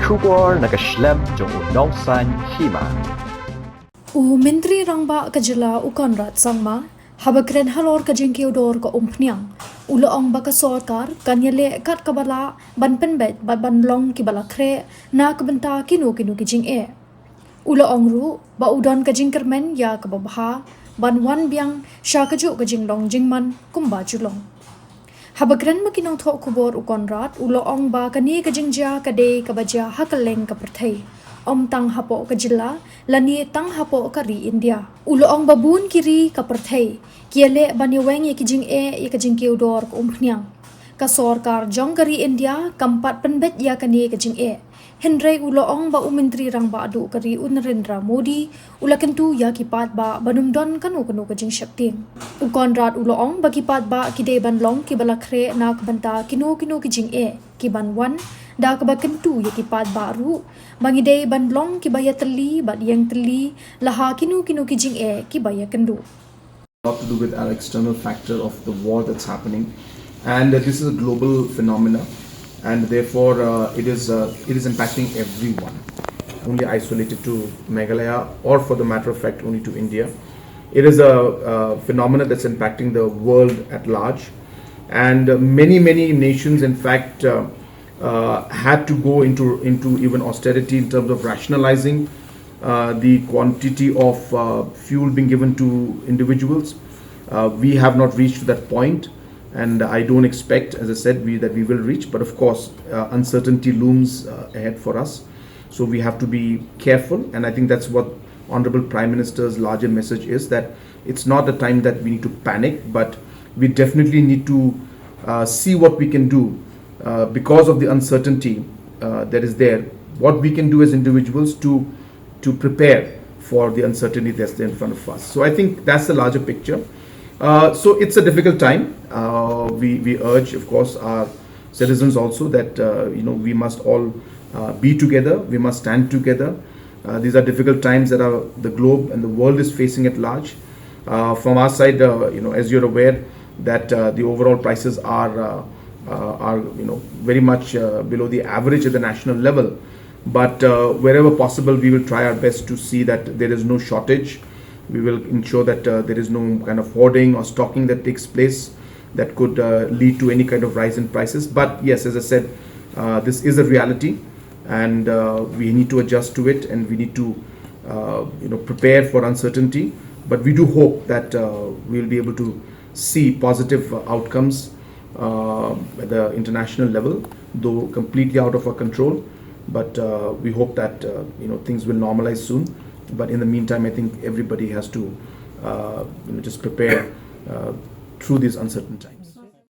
Shukor nakaslem jong unongsan Hima. Menteri Rangba Kajila Ukonrat Sangma Habakren Halor Kajing Kiodor ka Umphniang Uloong baka Sorkar kanyale kat kabala ban penbet ban long kibala kre na kabenta kinu kijing Uloong ru ba udon kajing kermen ya kababaha ban wan biang sya kaju kajing long jingman kumba julong Habakren makinong thok kubor ukonrat uloong ba kani kajing ja kade kabaja Kylleng ka Pyrthei tang hapo kajila lani tang hapo kari India uloong babun kiri ka Pyrthei kiale baniweng ye kijing kajing Kiodor ka Umphniang ka Sorkar jong kari India kampat penbet ya kani kajing Henry uloong ba Menteri Rangba adu kari Narendra Modi ula Kyntu ya ki Paidbah banumdon kanu kajing Sheptieng ukonrat uloong bagi Paidbah kide ban long ki balakre na kabanta kinu kijing ki ban wan da kaba Kyntu ya ki Paidbah ru bangide ban long ki baya teli bad yang teli laha kinu kijing ki baya kendu. Lot to do with our external factor of the war that's happening, and this is a global phenomena, and therefore it is impacting everyone, only isolated to Meghalaya or for the matter of fact only to India. It is a phenomena that's impacting the world at large, and many nations in fact had to go into even austerity in terms of rationalizing the quantity of fuel being given to individuals. We have not reached to that point, and I don't expect, as I said, that we will reach. But of course, uncertainty looms ahead for us, so we have to be careful. And I think that's what Honorable Prime Minister's larger message is, that it's not the time that we need to panic, but we definitely need to see what we can do because of the uncertainty that is there. What we can do as individuals to prepare for the uncertainty that's there in front of us. So I think that's the larger picture. So it's a difficult time. We urge, of course, our citizens also that we must all be together. We must stand together. These are difficult times that the globe and the world is facing at large. From our side, as you're aware, that the overall prices are very much below the average at the national level. But wherever possible, we will try our best to see that there is no shortage. We will ensure that there is no kind of hoarding or stocking that takes place that could lead to any kind of rise in prices. But yes, as I said, this is a reality, and we need to adjust to it, and we need to prepare for uncertainty. But we do hope that we will be able to see positive outcomes at the international level, though completely out of our control. But we hope that things will normalize soon. But in the meantime, I think everybody has to just prepare through these uncertain times.